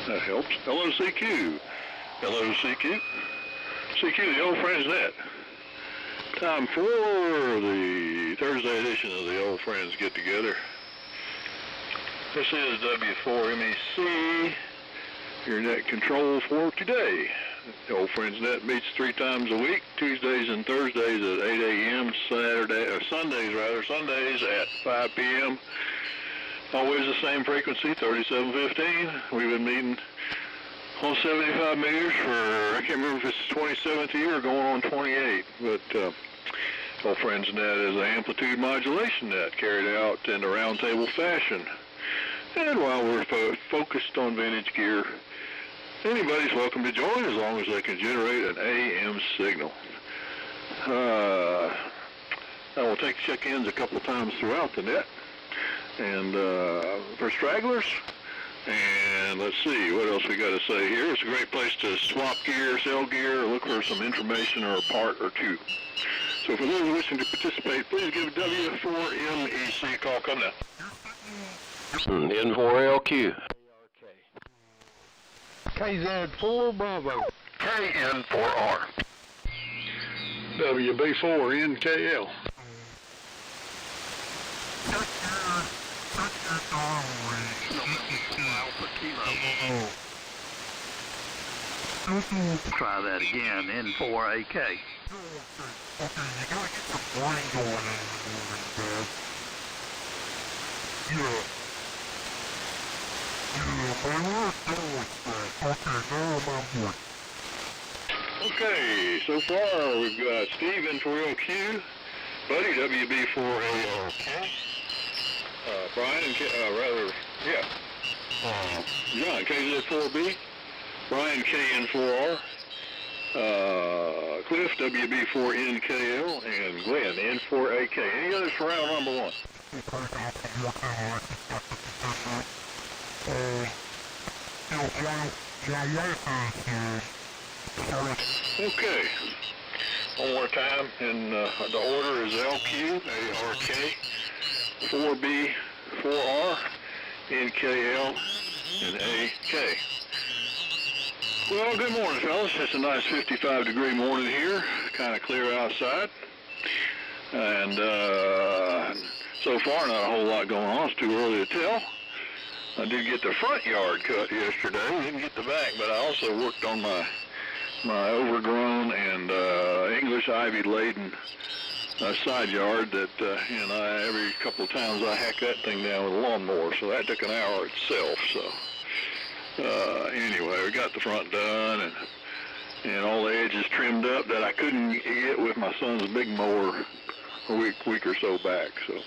That helps. Hello, CQ. Hello, CQ. CQ, the old friends net. Time for the Thursday edition of the Old Friends Get Together. This is W4MEC, your net control for today. The Old Friends Net meets 3 times a week, Tuesdays and Thursdays at 8 a.m., Sundays at 5 p.m. Always the same frequency, 3715. We've been meeting on 75 meters for, I can't remember if it's the 27th year or going on 28, but Old Friends Net is an amplitude modulation net carried out in a roundtable fashion. And while we're focused on vintage gear, anybody's welcome to join as long as they can generate an AM signal. I will take check-ins a couple of times throughout the net. And for stragglers, and let's see, what else we got to say here. It's a great place to swap gear, sell gear, or look for some information or a part or two. So for those wishing to participate, please give W4MEC a call. Come now. N4LQ. KZ4 Bravo. KN4R. WB4NKL. Try that again, N4AK. Okay, you gotta get the brain going in the morning, Dad. Yeah, my work done with that. Okay, now I'm on board. Okay, so far we've got Steve N4LQ, Buddy WB4ARK, Brian and John KZ4B, Brian KN4R, Cliff WB4NKL, and Glenn N4AK. Any others for round number 1? Okay. One more time, and the order is LQ, ARK, 4B, 4R, NKL, and AK. Well, good morning, fellas. It's a nice 55-degree morning here, kind of clear outside. And so far, not a whole lot going on. It's too early to tell. I did get the front yard cut yesterday. Didn't get the back, but I also worked on my overgrown and English ivy-laden side yard that, every couple of times I hack that thing down with a lawnmower, so that took an hour itself. So anyway, we got the front done and all the edges trimmed up that I couldn't get with my son's big mower a week or so back. So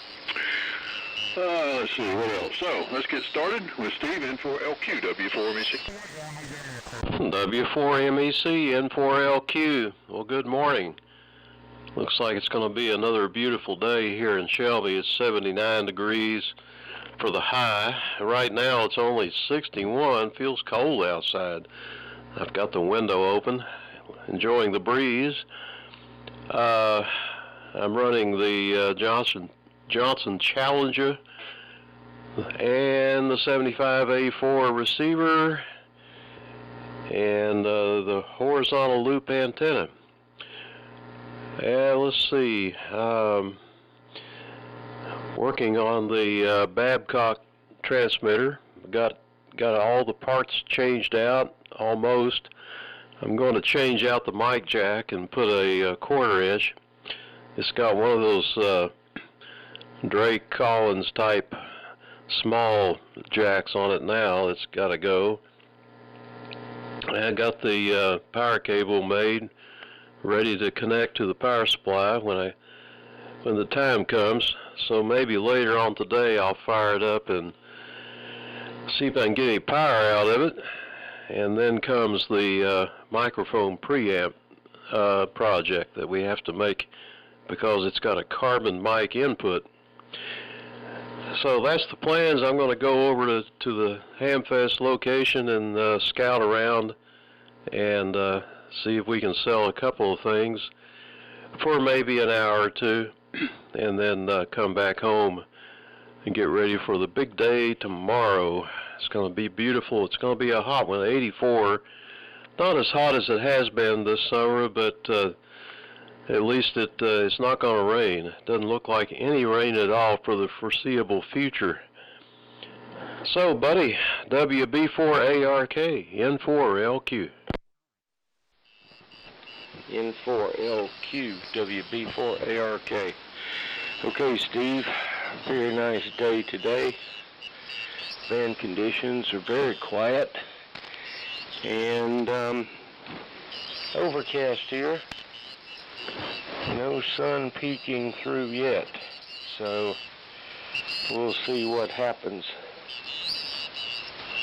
let's see what else. So let's get started with Steve N4LQ, W4MEC. W4MEC, N4LQ. Well, good morning. Looks like it's going to be another beautiful day here in Shelby. It's 79 degrees for the high. Right now it's only 61. Feels cold outside. I've got the window open, enjoying the breeze. I'm running the Johnson Challenger and the 75A4 receiver and the horizontal loop antenna. Let's see. Working on the Babcock transmitter. Got all the parts changed out almost. I'm going to change out the mic jack and put a 1/4 inch. It's got one of those Drake Collins type small jacks on it now. It's got to go. I got the power cable made, ready to connect to the power supply when the time comes. So maybe later on today I'll fire it up and see if I can get any power out of it. And then comes the microphone preamp project that we have to make because it's got a carbon mic input. So that's the plans. I'm going to go over to the Hamfest location and scout around and see if we can sell a couple of things for maybe an hour or two, and then come back home and get ready for the big day tomorrow. It's going to be beautiful. It's going to be a hot one, 84. Not as hot as it has been this summer, but at least it's not going to rain. It doesn't look like any rain at all for the foreseeable future. So, buddy, WB4ARK, N4LQ. N4LQ, WB4ARK. Okay, Steve, very nice day today. Band conditions are very quiet and overcast here. No sun peeking through yet, so we'll see what happens.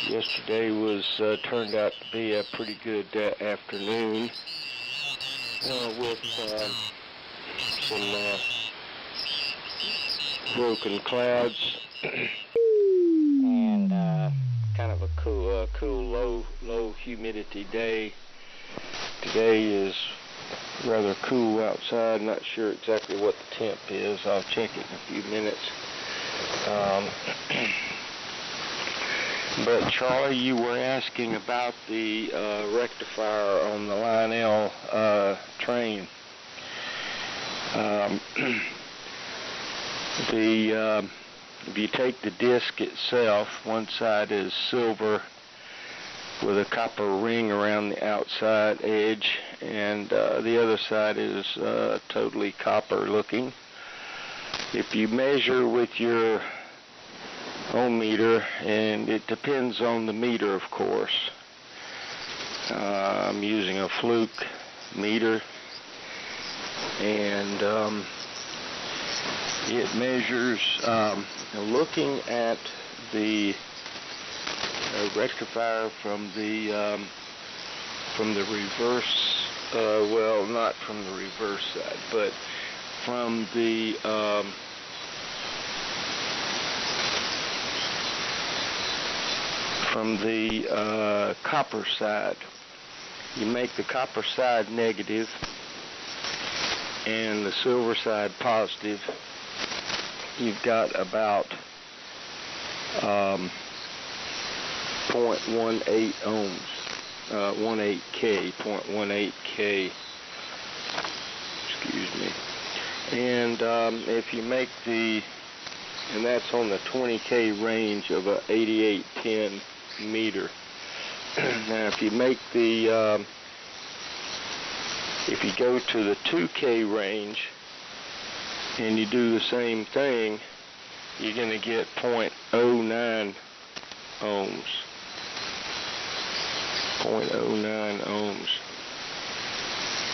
Yesterday was turned out to be a pretty good afternoon with some broken clouds and kind of a cool, low humidity day. Today is rather cool outside. Not sure exactly what the temp is. I'll check it in a few minutes. But Charlie, you were asking about the rectifier on the Lionel train. If you take the disc itself, one side is silver with a copper ring around the outside edge, and the other side is totally copper looking. If you measure with your ohm meter, and it depends on the meter, of course. I'm using a Fluke meter, and it measures, looking at the rectifier from the reverse, well, not from the reverse side, but from the copper side. You make the copper side negative and the silver side positive. You've got about 0.18 ohms, 0.18K, excuse me. And if you make and that's on the 20K range of a 8810 meter. Now if you make if you go to the 2K range and you do the same thing, you're going to get 0.09 ohms. 0.09 ohms.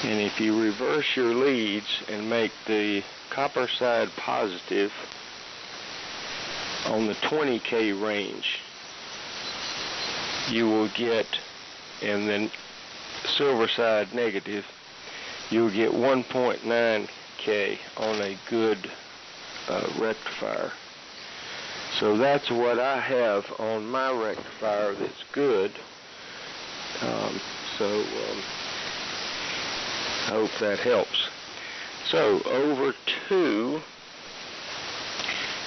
And if you reverse your leads and make the copper side positive on the 20K range, you will get, and then silver side negative, you'll get 1.9K on a good rectifier. So that's what I have on my rectifier that's good. I hope that helps. So over to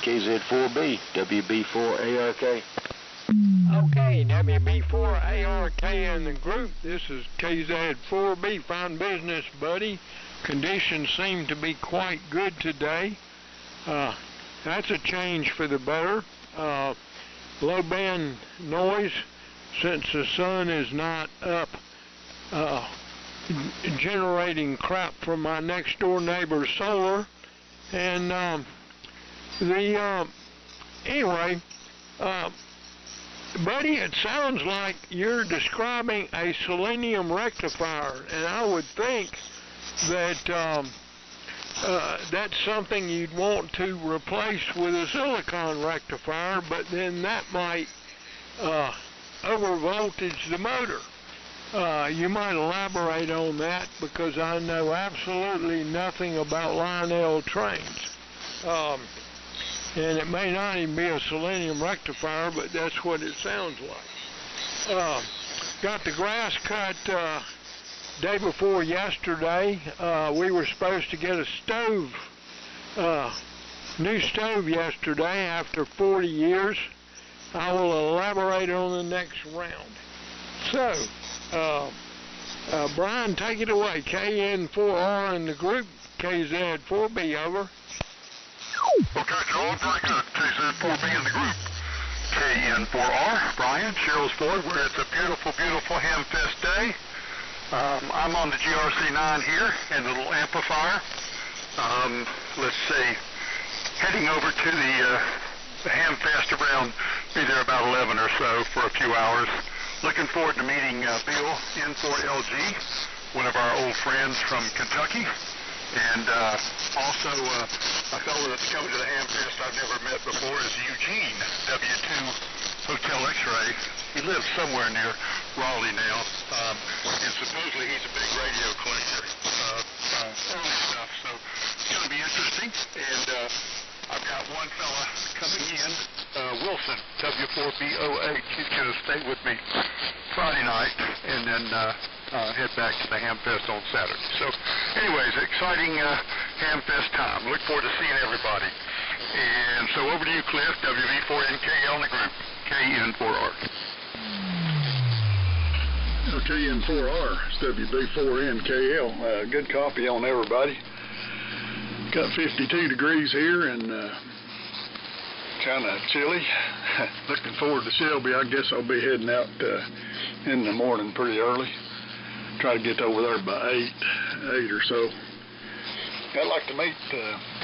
KZ4B, WB4ARK. Okay, WB4ARK in the group. This is KZ4B, fine business, buddy. Conditions seem to be quite good today. That's a change for the better. Low band noise, since the sun is not up generating crap from my next door neighbor's solar. And anyway, buddy, it sounds like you're describing a selenium rectifier, and I would think that that's something you'd want to replace with a silicon rectifier, but then that might overvoltage the motor. You might elaborate on that, because I know absolutely nothing about Lionel trains. And it may not even be a selenium rectifier, but that's what it sounds like. Got the grass cut day before yesterday. We were supposed to get a stove, new stove yesterday after 40 years. I will elaborate on the next round. So, Brian, take it away. KN4R in the group, KZ4B, over. Okay, Joel, very good. KZ4B in the group. KN4R, Brian, Cheryl's Ford, where it's a beautiful, beautiful Hamfest day. I'm on the GRC9 here and the little amplifier. Let's see, heading over to the Hamfest around, be there about 11 or so for a few hours. Looking forward to meeting Bill N4LG, one of our old friends from Kentucky. And also a fellow that's coming to the Hamfest I've never met before is Eugene, W2 Hotel X-Ray. He lives somewhere near Raleigh now, and supposedly he's a big radio collector, early stuff, so it's going to be interesting. And I've got one fella coming in, Wilson, W4BOH. He's going to stay with me Friday night, and then head back to the Hamfest on Saturday. So, anyways, exciting Hamfest time. Look forward to seeing everybody. And so over to you, Cliff, WV4NKL in the group, KN4R. KN4R, it's WB4NKL. Good copy on everybody. Got 52 degrees here and kind of chilly. Looking forward to Shelby. I guess I'll be heading out in the morning pretty early. Try to get over there by 8 or so. I'd like to meet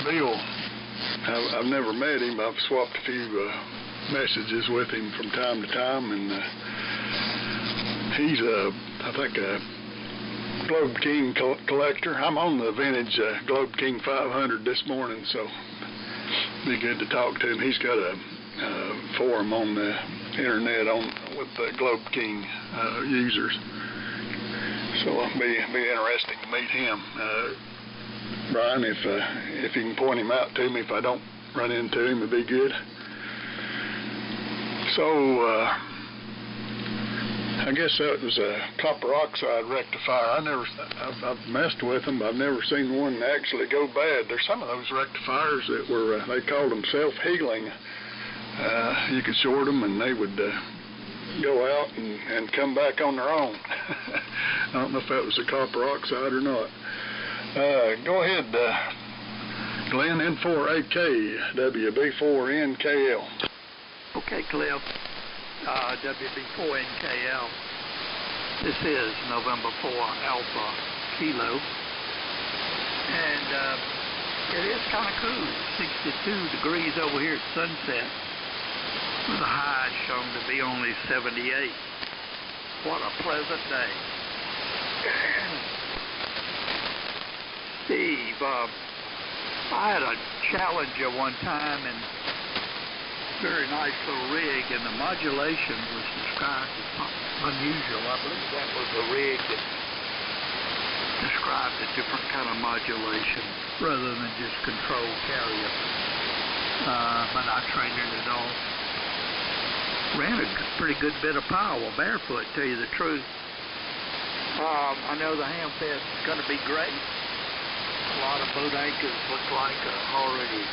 Bill. I've never met him. I've swapped a few messages with him from time to time, and he's I think a Globe King collector. I'm on the vintage Globe King 500 this morning, so be good to talk to him. He's got a forum on the internet with the Globe King users, so it'll be interesting to meet him. Brian, if you can point him out to me, if I don't run into him, it'd be good. So I guess that was a copper oxide rectifier. I've messed with them, but I've never seen one actually go bad. There's some of those rectifiers that were, they called them self-healing. You could short them and they would go out and come back on their own. I don't know if that was a copper oxide or not. Go ahead, Glenn, N4AK, WB4NKL. Okay, Cliff. WB4NKL. This is November 4 Alpha Kilo. And it is kind of cool. 62 degrees over here at sunset, with the high shown to be only 78. What a pleasant day. Steve, I had a Challenger one time, and very nice little rig, and the modulation was described as unusual. I believe that was a rig that described a different kind of modulation rather than just control carrier. But I traded it off. Ran a pretty good bit of power barefoot, tell you the truth. I know the Hamfest is going to be great. A lot of boat anchors look like already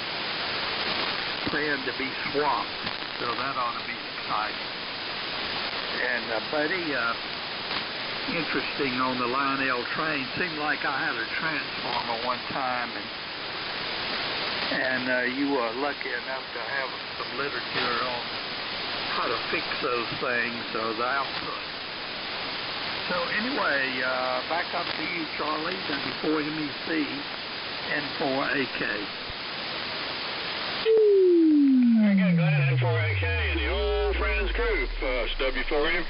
planned to be swamped, so that ought to be exciting. And buddy, interesting on the Lionel train. Seemed like I had a transformer one time, and you were lucky enough to have some literature on how to fix those things, or the output. So anyway, back up to you, Charlie, W4MEC, N4AK. Very good, Glenn, N4AK, and the old friends crew. group. It's W4MEC.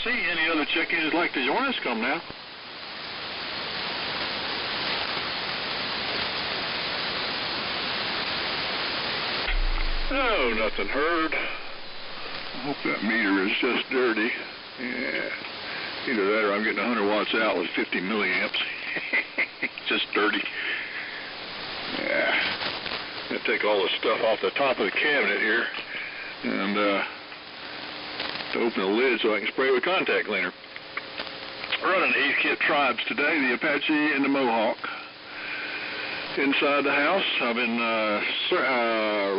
Any other check-ins like to join us? Come now. No, nothing heard. I hope that meter is just dirty. Yeah. Either that or I'm getting 100 watts out with 50 milliamps. Just dirty. Yeah. I'm going to take all the stuff off the top of the cabinet here and to open the lid so I can spray with contact cleaner. Running 8-kit tribes today, the Apache and the Mohawk. Inside the house, I've been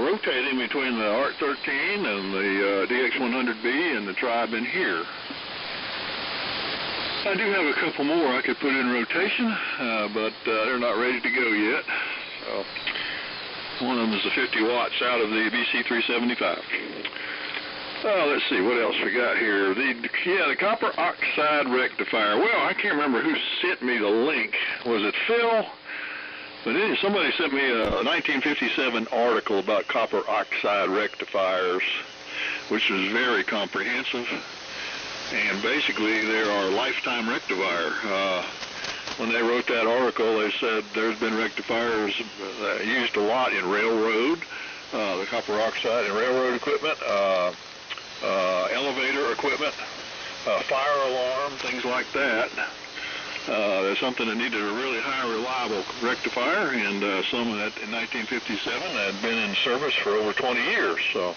rotating between the ARC 13 and the DX100B and the tribe in here. I do have a couple more I could put in rotation, but they're not ready to go yet. So one of them is the 50 watts out of the BC375. Let's see what else we got here. The copper oxide rectifier. Well, I can't remember who sent me the link. Was it Phil? But anyway, somebody sent me a 1957 article about copper oxide rectifiers, which was very comprehensive. And basically, they're our lifetime rectifier. When they wrote that article, they said there's been rectifiers used a lot in railroad, the copper oxide in railroad equipment, elevator equipment, fire alarm, things like that. There's something that needed a really high reliable rectifier, and some of that in 1957 had been in service for over 20 years, so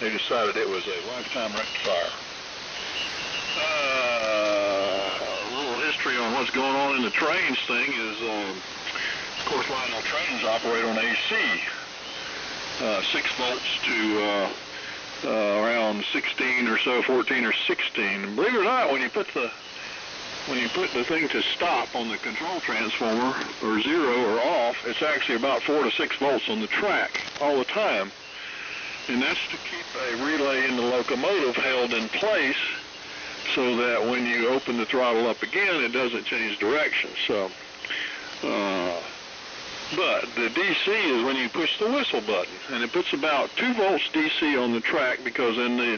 they decided it was a lifetime rectifier. A little history on what's going on in the trains thing is, of course, Lionel trains operate on AC, 6 volts to around 16 or so, 14 or 16. And believe it or not, when you put the thing to stop on the control transformer, or 0 or off, it's actually about 4 to 6 volts on the track all the time. And that's to keep a relay in the locomotive held in place so that when you open the throttle up again, it doesn't change direction. So, but the DC is when you push the whistle button, and it puts about 2 volts DC on the track, because in the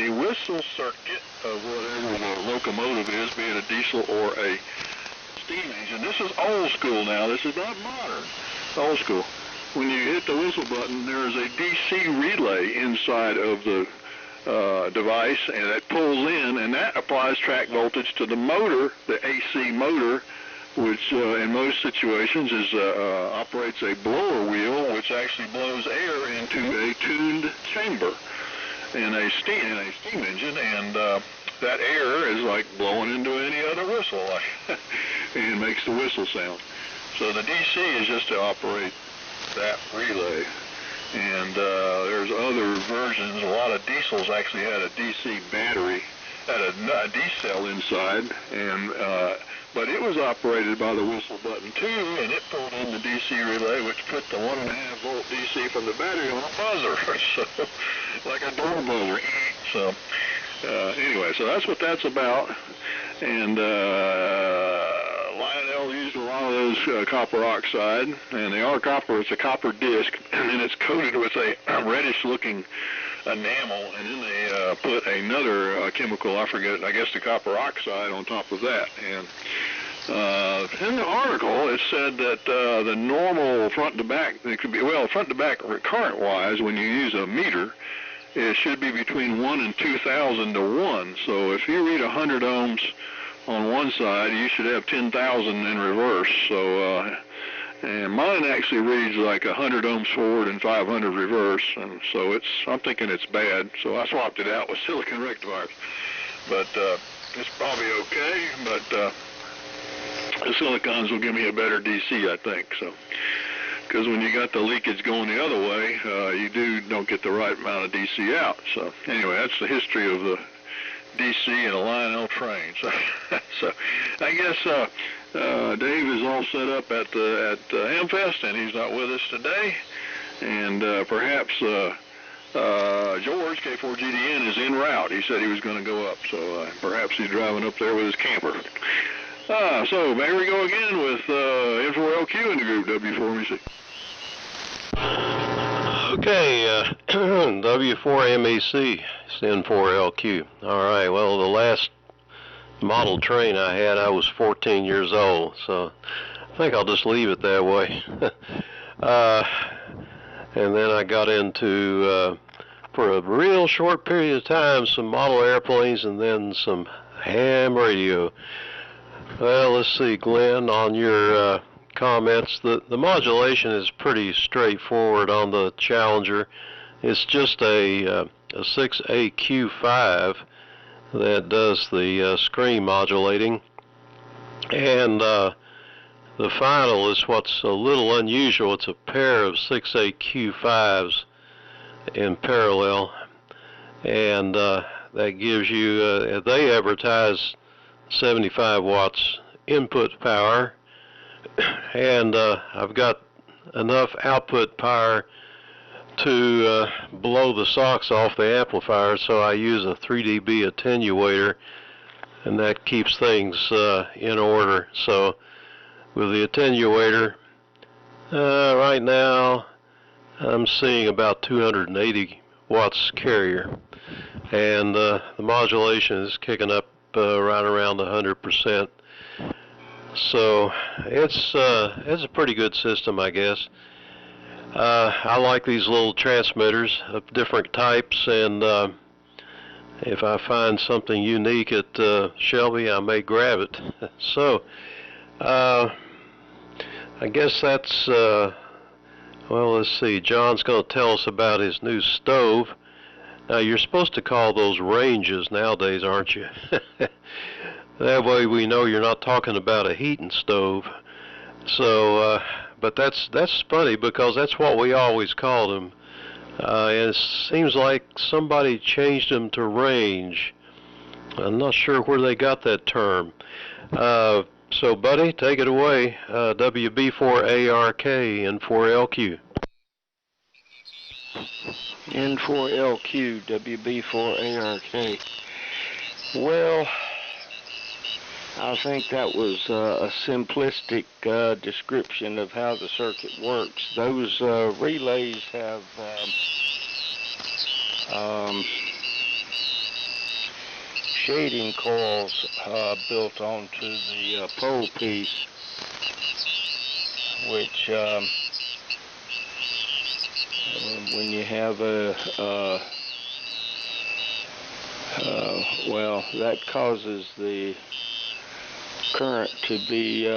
whistle circuit of whatever the locomotive is, be it a diesel or a steam engine. This is old school now. This is not modern. Old school. When you hit the whistle button, there is a DC relay inside of the device, and it pulls in, and that applies track voltage to the motor, the AC motor, which in most situations is operates a blower wheel, which actually blows air into a tuned chamber in a steam engine, and that air is like blowing into any other whistle, and makes the whistle sound. So the DC is just to operate that relay. And there's other versions. A lot of diesels actually had a DC battery, had a D-cell inside, and but it was operated by the whistle button too, and it pulled in the DC relay, which put the 1.5 volt DC from the battery on a buzzer, so like a door buzzer. So anyway, so that's what that's about. And Lionel used a lot of those copper oxide, and they are copper. It's a copper disc, and it's coated with a reddish-looking enamel, and then they put another chemical, I forget, I guess the copper oxide on top of that. And in the article, it said that the normal front-to-back, it could be, well, front-to-back current-wise, when you use a meter, it should be between 1 and 2,000 to 1. So if you read 100 ohms on one side, you should have 10,000 in reverse. So, and mine actually reads like 100 ohms forward and 500 reverse, and so I'm thinking it's bad. So I swapped it out with silicon rectifiers. But it's probably okay. But the silicons will give me a better DC, I think. So, because when you got the leakage going the other way, you don't get the right amount of DC out. So anyway, that's the history of the DC and a Lionel train. So I guess Dave is all set up at Amfest, and he's not with us today. And perhaps George, K4GDN, is en route. He said he was going to go up, so perhaps he's driving up there with his camper. So here we go again with N4LQ in the group W4MEC. Okay, W4MEC, N4LQ. All right, well, the last model train I had, I was 14 years old, so I think I'll just leave it that way. And then I got into, for a real short period of time, some model airplanes and then some ham radio. Well, let's see, Glenn, on your comments, the modulation is pretty straightforward on the Challenger. It's just a 6AQ5 that does the screen modulating, and the final is what's a little unusual. It's a pair of 6AQ5s in parallel, and that gives you, they advertise 75 watts input power, and I've got enough output power to blow the socks off the amplifier, so I use a 3 dB attenuator, and that keeps things in order. So with the attenuator, right now I'm seeing about 280 watts carrier, and the modulation is kicking up right around 100%. So it's a pretty good system, I guess. I like these little transmitters of different types, and if I find something unique at Shelby, I may grab it. So I guess that's, well, let's see, John's going to tell us about his new stove. Now, you're supposed to call those ranges nowadays, aren't you? That way we know you're not talking about a heating stove. So, but that's funny, because that's what we always called them. And it seems like somebody changed them to range. I'm not sure where they got that term. So, buddy, take it away. WB4ARK and 4LQ. N4LQ, WB4ARK. Well, I think that was a simplistic description of how the circuit works. Those relays have shading coils built onto the pole piece, which when you have well, that causes the current to be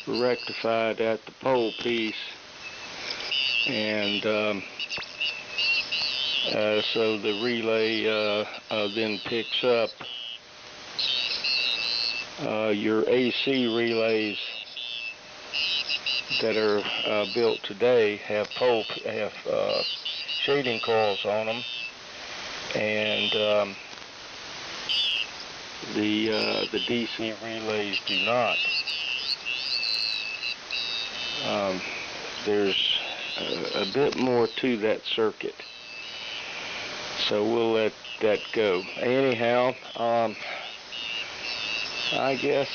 rectified at the pole piece, and so the relay then picks up your AC relays that are built today have shading coils on them, and the DC relays do not. There's a bit more to that circuit, so we'll let that go. Anyhow, I guess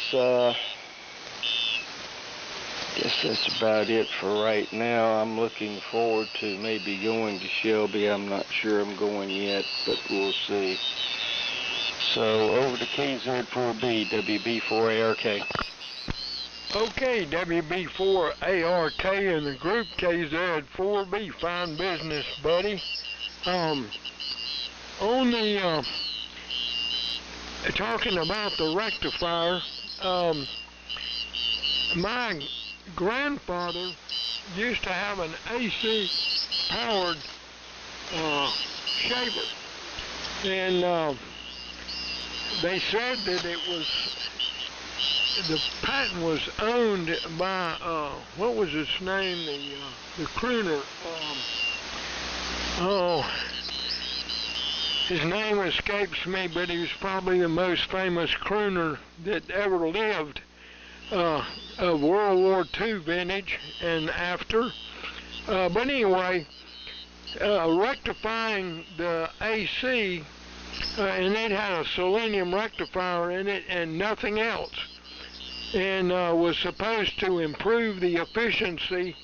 that's about it for right now. I'm looking forward to maybe going to Shelby. I'm not sure I'm going yet, but we'll see. So over to KZ4B, WB4ARK. Okay, WB4ARK in the group, KZ4B, fine business, buddy. On the, talking about the rectifier, my grandfather used to have an AC powered shaver, and they said that it was, the patent was owned by what was his name, the crooner, his name escapes me, but he was probably the most famous crooner that ever lived, of World War II vintage and after. But anyway, rectifying the AC, and it had a selenium rectifier in it and nothing else, and was supposed to improve the efficiency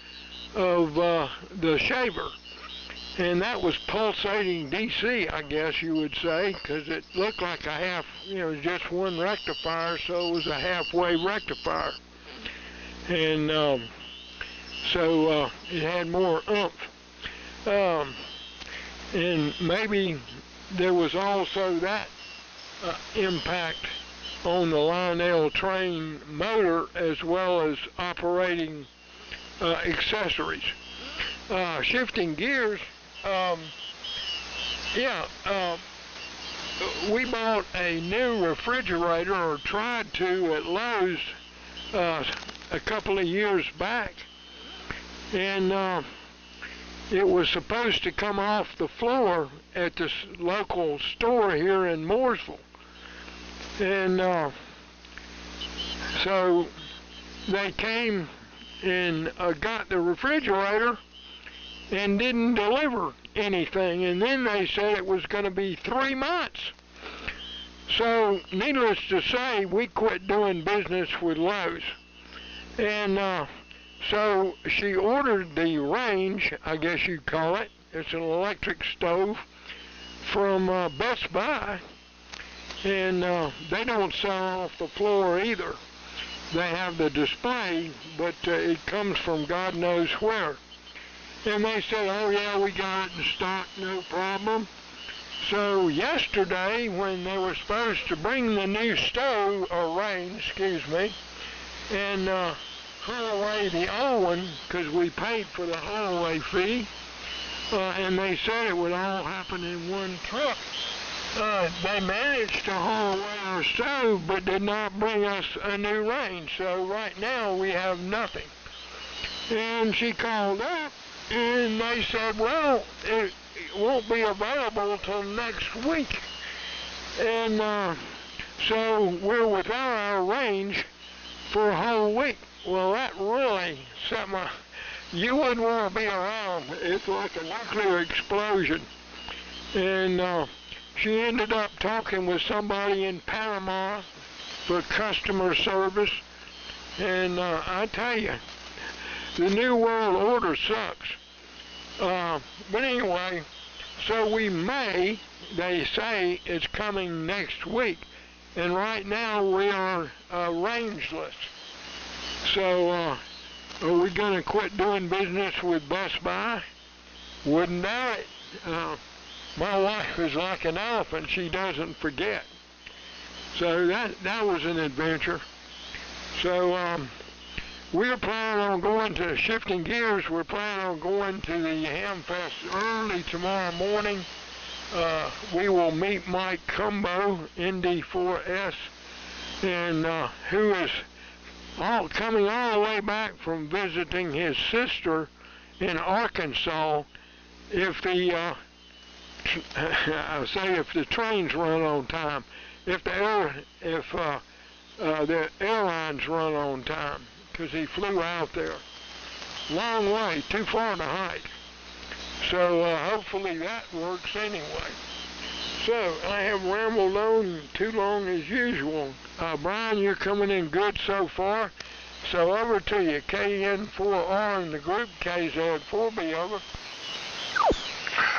of the shaver. and that was pulsating DC, I guess you would say, because it looked like a half, just one rectifier, so it was a halfway rectifier. And so it had more oomph. And maybe there was also that impact on the Lionel train motor as well as operating accessories. Shifting gears, we bought a new refrigerator, or tried to, at Lowe's a couple of years back, and it was supposed to come off the floor at this local store here in Mooresville. And so they came and got the refrigerator and didn't deliver anything. And then they said it was going to be 3 months. So needless to say, we quit doing business with Lowe's. And so she ordered the range, I guess you'd call it. It's an electric stove from Best Buy. And they don't sell off the floor either. They have the display, but it comes from God knows where. And they said, oh yeah, we got it in stock, no problem. So yesterday, when they were supposed to bring the new stove, or range, and haul away the old one, because we paid for the haul away fee, and they said it would all happen in one truck. They managed to haul away our stove, but did not bring us a new range. So right now we have nothing. And she called up, and they said, well, it won't be available till next week. And so we're without our range for a whole week. Well, that really set you wouldn't want to be around. It's like a nuclear explosion. And she ended up talking with somebody in Panama for customer service. And I tell you, the New World Order sucks. But anyway, so they say it's coming next week. And right now we are rangeless. So are we going to quit doing business with Best Buy? Wouldn't doubt it. My wife is like an elephant. She doesn't forget. So that was an adventure. So we're planning on going to Shifting Gears. We're planning on going to the Hamfest early tomorrow morning. We will meet Mike Cumbo, ND4S, and who is coming all the way back from visiting his sister in Arkansas. If the if the trains run on time, if the airlines run on time, because he flew out there. Long way, too far to hike. So hopefully that works anyway. So I have rambled on too long as usual. Brian, you're coming in good so far. So over to you, KN4R in the group, KZ4B, over.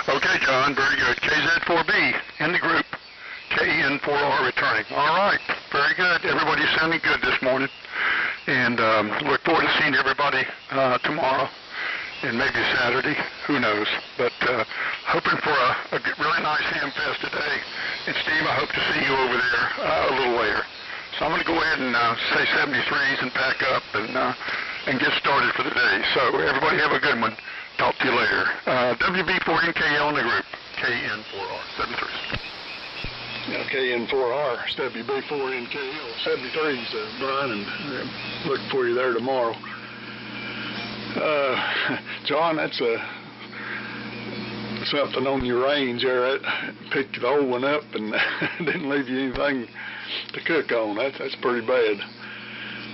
Okay, John, very good. KZ4B in the group, KN4R returning. All right, very good. Everybody's sounding good this morning. And look forward to seeing everybody tomorrow and maybe Saturday, who knows. But hoping for a really nice Hamfest today. And Steve, I hope to see you over there a little later. So I'm going to go ahead and say 73s and pack up and get started for the day. So everybody have a good one. Talk to you later. WB4NKL in the group. KN4R, 73s. KN4R, WB4NKL, 73s, Brian, and look for you there tomorrow. John, that's something on your range there. That picked the old one up and didn't leave you anything to cook on. That's pretty bad.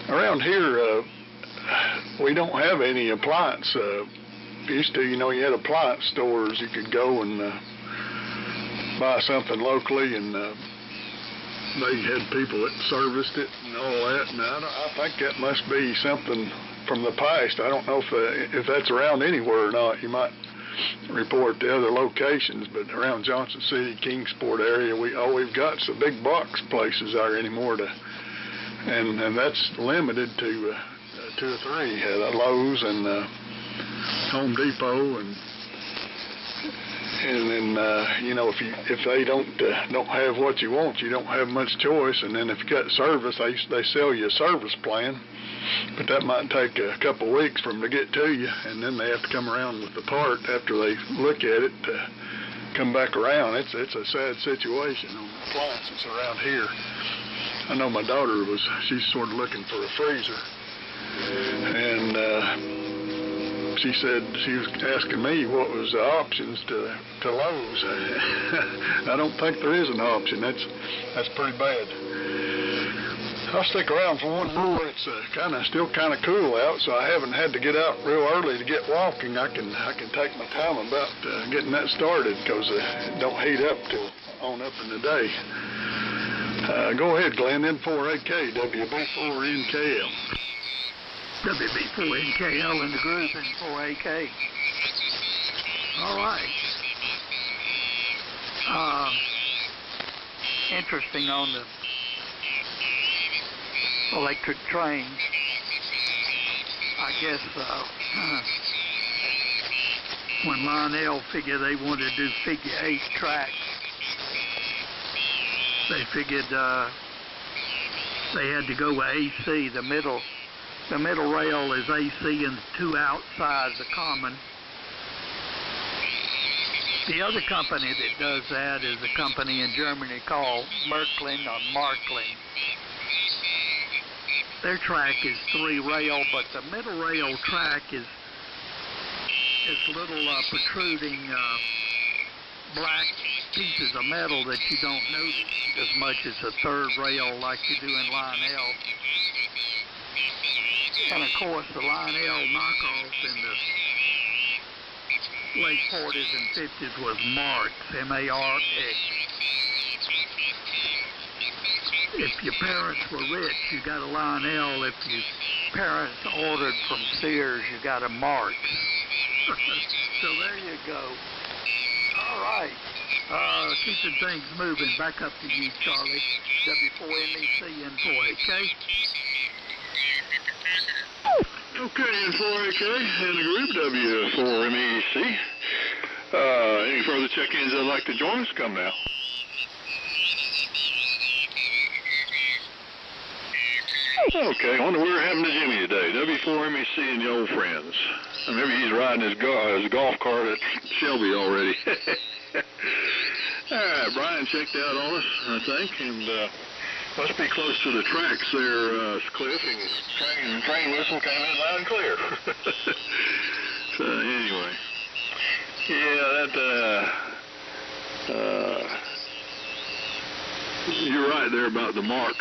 Around here, we don't have any appliance. Used to, you had appliance stores. You could go and buy something locally, and they had people that serviced it and all that. And I think that must be something from the past. I don't know if that's around anywhere or not. You might report the other locations, but around Johnson City, Kingsport area, all we've got is the big box places there anymore and that's limited to 2 or 3, Lowe's and Home Depot, and then if they don't have what you want, you don't have much choice. And then if you got service, they sell you a service plan, but that might take a couple of weeks for them to get to you, and then they have to come around with the part after they look at it to come back around. It's a sad situation on appliances around here. I know my daughter she's sort of looking for a freezer, and she said she was asking me what was the options to Lowe's. I don't think there is an option. That's pretty bad. I'll stick around for one more. It's still kind of cool out, so I haven't had to get out real early to get walking. I can take my time about getting that started because it don't heat up till on up in the day. Go ahead, Glenn. N4AK, WB4NKL. WB4NKL in the group, N4AK. All right. Interesting on the electric train. I guess when Lionel figured they wanted to do figure 8 tracks, they figured they had to go with AC. The middle rail is AC and 2 outsides are common. The other company that does that is a company in Germany called Märklin or Marklin. Their track is 3 rail, but the middle rail track is little protruding black pieces of metal that you don't notice as much as a 3rd rail like you do in Lionel. And of course the Lionel knockoff in the late 40s and 50s was Marx, M-A-R-X. If your parents were rich, you got a Lionel. If your parents ordered from Sears, you got a Marx. So there you go. All right. Keeping things moving. Back up to you, Charlie. W4MEC N4AK. Okay, N4AK and the group W4MEC. Any further check-ins that'd like to join us, come now. Okay, I wonder where we're having to Jimmy today. W4MEC and the old friends. Maybe he's riding his golf cart at Shelby already. All right, Brian checked out on us, I think, and must be close to the tracks there, Cliff, and train whistle came in loud and clear. So anyway, yeah, you're right there about the Marx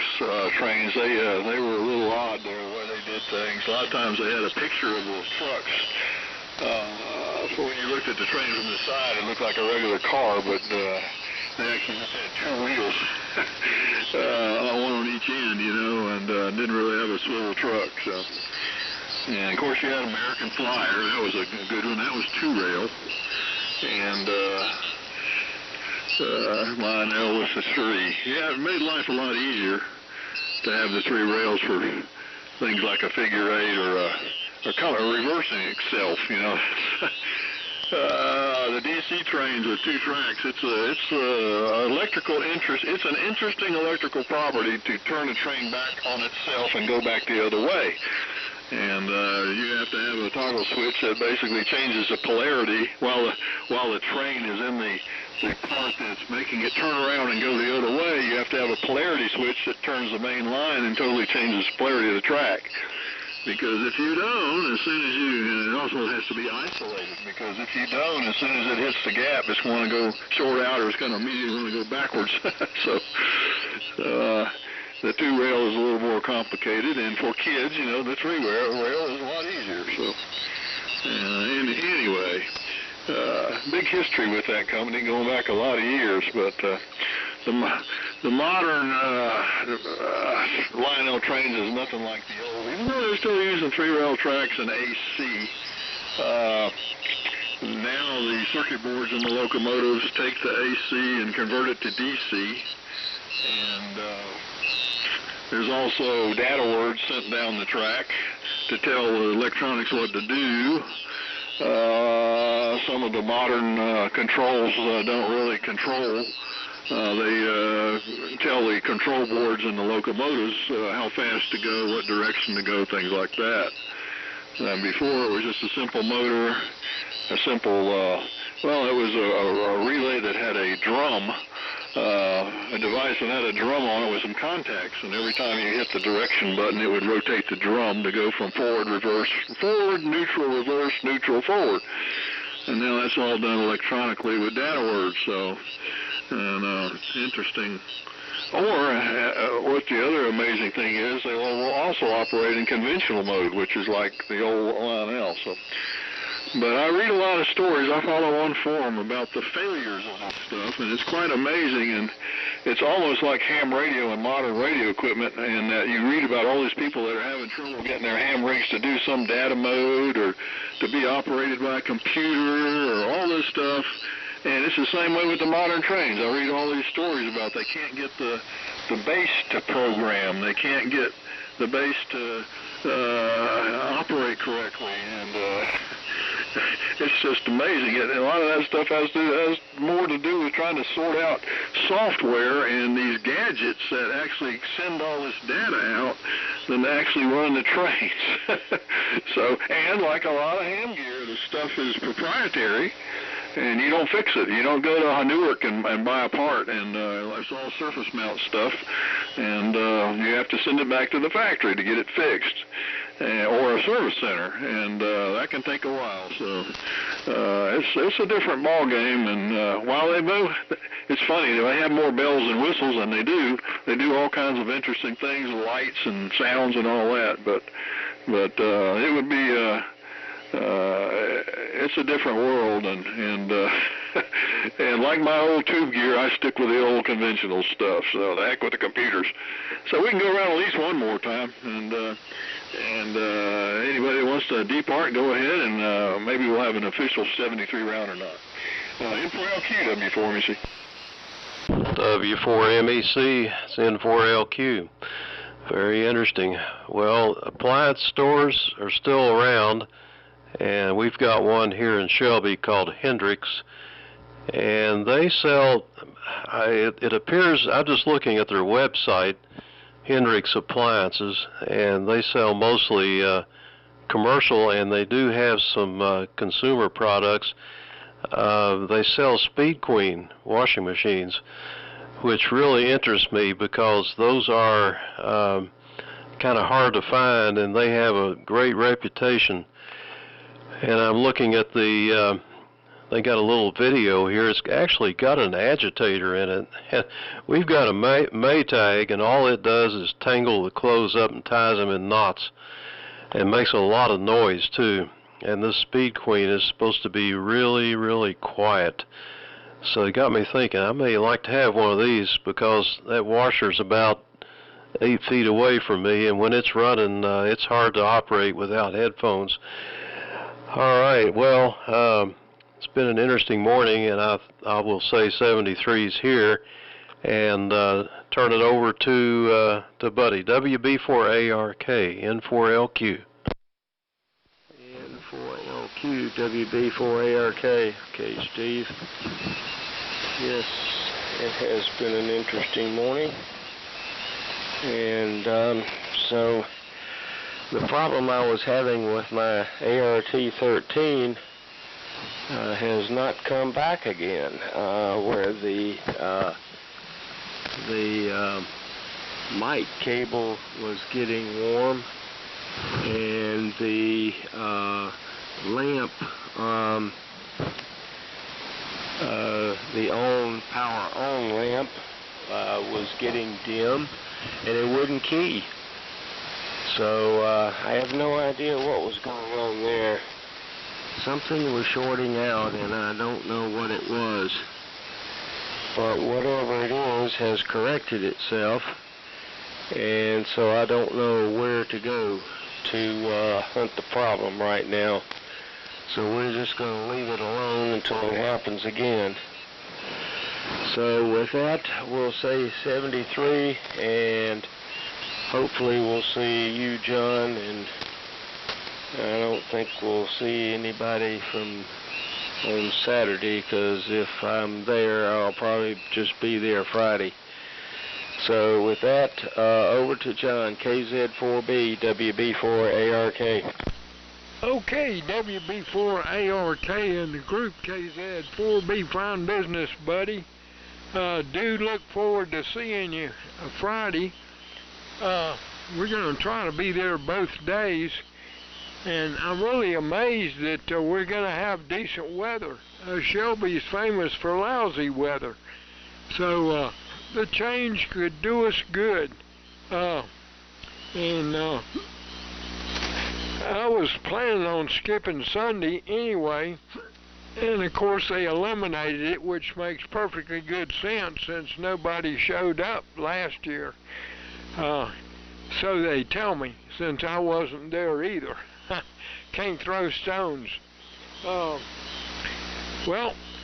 trains. They were a little odd there the way they did things. A lot of times they had a picture of the trucks. When you looked at the train from the side, it looked like a regular car, but they actually just had 2 wheels, one on each end, and didn't really have a swivel truck. So, and of course you had American Flyer. That was a good one. That was 2 rail, and Lionel was the 3. Yeah, it made life a lot easier to have the 3 rails for things like a figure 8 or kind of reversing itself, The DC trains with 2 tracks. It's electrical interest. It's an interesting electrical property to turn a train back on itself and go back the other way. And you have to have a toggle switch that basically changes the polarity while the train is in the part that's making it turn around and go the other way. You have to have a polarity switch that turns the main line and totally changes the polarity of the track. Because if you don't, as soon as it also has to be isolated, because if you don't, as soon as it hits the gap, it's going to go short out or it's going to immediately go backwards. So the 2 rail is a little more complicated, and for kids, the 3 rail is a lot easier. So anyway, big history with that company going back a lot of years, but the modern Lionel trains is nothing like the old. Even though they're still using 3 rail tracks and AC, now the circuit boards in the locomotives take the AC and convert it to DC, and there's also data words sent down the track to tell the electronics what to do. Some of the modern controls don't really control. They tell the control boards in the locomotives how fast to go, what direction to go, things like that. Before it was just a simple motor, a simple, well, it was a relay that had a drum, a device that had a drum on it with some contacts, and every time you hit the direction button, it would rotate the drum to go from forward, reverse, forward, neutral, reverse, neutral, forward. And now that's all done electronically with data words, so, and interesting. Or what the other amazing thing is, they will also operate in conventional mode, which is like the old Lionel. So, but I read a lot of stories. I follow one forum about the failures of this stuff, and it's quite amazing. And it's almost like ham radio and modern radio equipment, and you read about all these people that are having trouble getting their ham rigs to do some data mode or to be operated by a computer or all this stuff. And it's the same way with the modern trains. I read all these stories about they can't get the base to program. They can't get the base to operate correctly. And it's just amazing. And a lot of that stuff has more to do with trying to sort out software and these gadgets that actually send all this data out than actually run the trains. So, and like a lot of ham gear, the stuff is proprietary. And you don't fix it. You don't go to Newark and buy a part, and it's all surface mount stuff, and you have to send it back to the factory to get it fixed, or a service center, and that can take a while. So it's a different ball game, and while they move, it's funny, they have more bells and whistles than they do all kinds of interesting things, lights and sounds and all that, but it would be it's a different world, and and like my old tube gear, I stick with the old conventional stuff. So the heck with the computers. So we can go around at least one more time, and anybody that wants to depart, go ahead, and maybe we'll have an official 73 round or not. N4LQ, W4MEC. W4MEC, it's N4LQ. Very interesting. Well, appliance stores are still around. And we've got one here in Shelby called Hendrix, and they sell, it appears, I'm just looking at their website, Hendrix Appliances, and they sell mostly commercial, and they do have some consumer products. They sell Speed Queen washing machines, which really interests me because those are kind of hard to find, and they have a great reputation. And I'm looking at they got a little video here. It's actually got an agitator in it. We've got a Maytag, and all it does is tangle the clothes up and ties them in knots, and makes a lot of noise too. And this Speed Queen is supposed to be really, really quiet. So it got me thinking, I may like to have one of these, because that washer's about 8 feet away from me, and when it's running, it's hard to operate without headphones. All right, well, it's been an interesting morning, and I will say 73's here, and turn it over to Buddy, WB4ARK, N4LQ. N4LQ, WB4ARK. Okay, Steve. Yes, it has been an interesting morning, and so the problem I was having with my ART-13 has not come back again, where the mic cable was getting warm, and the lamp, the power on lamp was getting dim, and it wouldn't key. So I have no idea what was going on there. Something was shorting out, and I don't know what it was. But whatever it is has corrected itself, and so I don't know where to go to hunt the problem right now. So we're just going to leave it alone until it happens again. So with that, we'll say 73, and hopefully we'll see you, John, and I don't think we'll see anybody from on Saturday, because if I'm there, I'll probably just be there Friday. So with that, over to John, KZ4B, WB4ARK. Okay, WB4ARK and the group KZ4B, fine business, buddy. Do look forward to seeing you Friday. We're going to try to be there both days, and I'm really amazed that we're going to have decent weather. Shelby's famous for lousy weather, so the change could do us good. And I was planning on skipping Sunday anyway, and of course they eliminated it, which makes perfectly good sense since nobody showed up last year. So they tell me, since I wasn't there either. Can't throw stones. Well,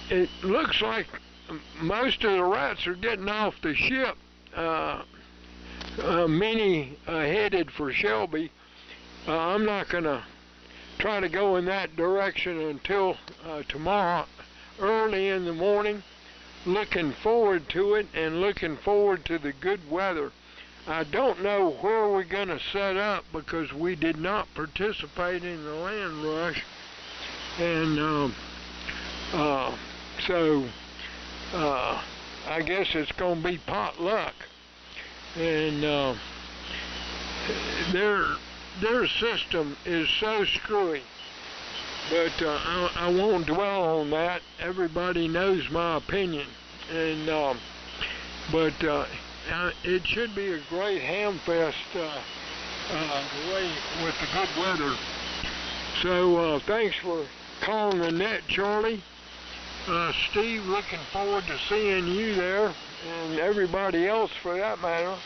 it looks like most of the rats are getting off the ship. Many headed for Shelby. I'm not going to try to go in that direction until tomorrow early in the morning. Looking forward to it and looking forward to the good weather. I don't know where we're going to set up because we did not participate in the land rush, and so I guess it's going to be potluck. And their system is so screwy, but I won't dwell on that. Everybody knows my opinion, and but it should be a great ham fest with the good weather. So thanks for calling the net, Charlie. Steve, looking forward to seeing you there, and everybody else for that matter.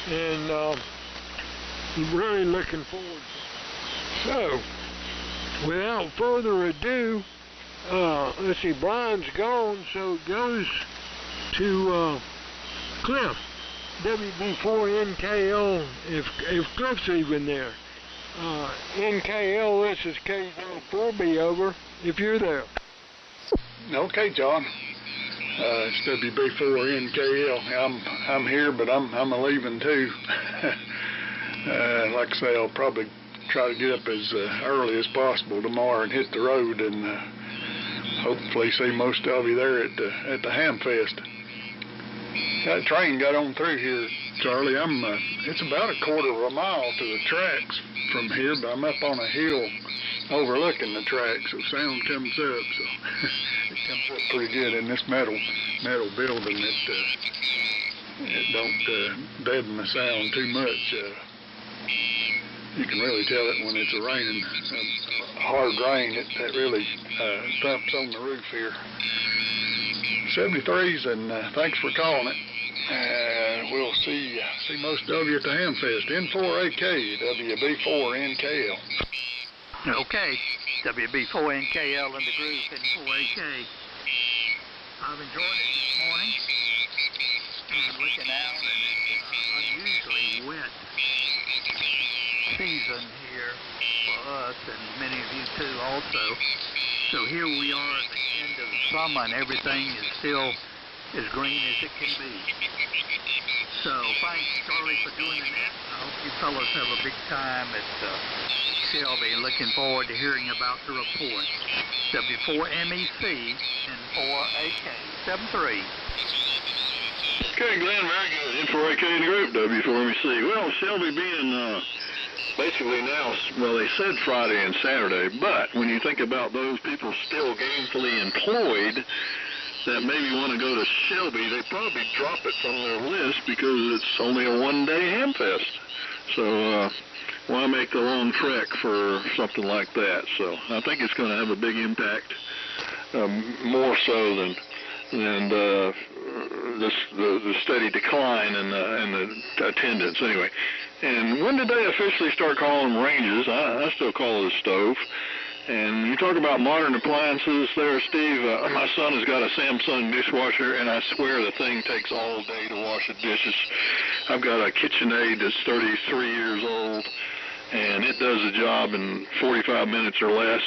And really looking forward to it. So, without further ado, let's see, Brian's gone, so it goes to Cliff, WB4NKL, if Cliff's even there. NKL, this is KZ4B, over, if you're there. Okay, John. It's WB4NKL. I'm here, but I'm a-leaving too. Like I say, I'll probably try to get up as early as possible tomorrow and hit the road, and hopefully see most of you there at the Hamfest. That train got on through here, Charlie. It's about a quarter of a mile to the tracks from here, but I'm up on a hill overlooking the tracks, so sound comes up. So it comes up pretty good in this metal building. It don't deaden the sound too much. You can really tell it when it's raining, hard rain. It really thumps on the roof here. 73s, and thanks for calling it. We'll see most of you at the Hamfest. N4AK, WB4NKL. Okay, WB4NKL and the group, N4AK. I've enjoyed it this morning. I'm looking out, and it's an unusually wet season here for us, and many of you too also. So here we are at the end of the summer, and everything is still as green as it can be. So thanks, Charlie, for doing the net. I hope you fellows have a big time at Shelby. Looking forward to hearing about the report. W4MEC and 4AK 73. Okay, Glenn, very good. N4AK in the group, W4MEC. Well, Shelby being basically now, well, they said Friday and Saturday, but when you think about those people still gainfully employed that maybe want to go to Shelby, they probably drop it from their list because it's only a one-day Hamfest. So why make the long trek for something like that? So I think it's going to have a big impact, more so than the steady decline in the attendance. Anyway, and when did they officially start calling them ranges? I still call it a stove. And you talk about modern appliances there, Steve. My son has got a Samsung dishwasher, and I swear the thing takes all day to wash the dishes. I've got a KitchenAid that's 33 years old, and it does the job in 45 minutes or less.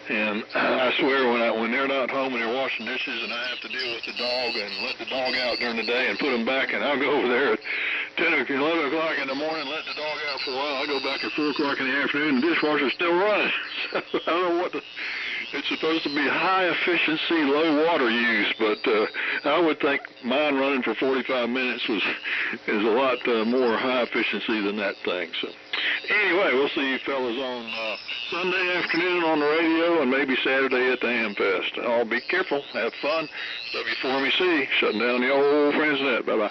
And I swear when they're not home and they're washing dishes and I have to deal with the dog and let the dog out during the day and put him back, and I'll go over there at 10 or 11 o'clock in the morning, let the dog out for a while. I go back at 4 o'clock in the afternoon and the dishwasher's still running. So I don't know what it's supposed to be high efficiency, low water use, but I would think mine running for 45 minutes is a lot more high efficiency than that thing. So anyway, we'll see you fellas on Sunday afternoon on the radio and maybe Saturday at the Amfest. All be careful, have fun. W4MEC, shutting down the old Friends Net. Bye-bye.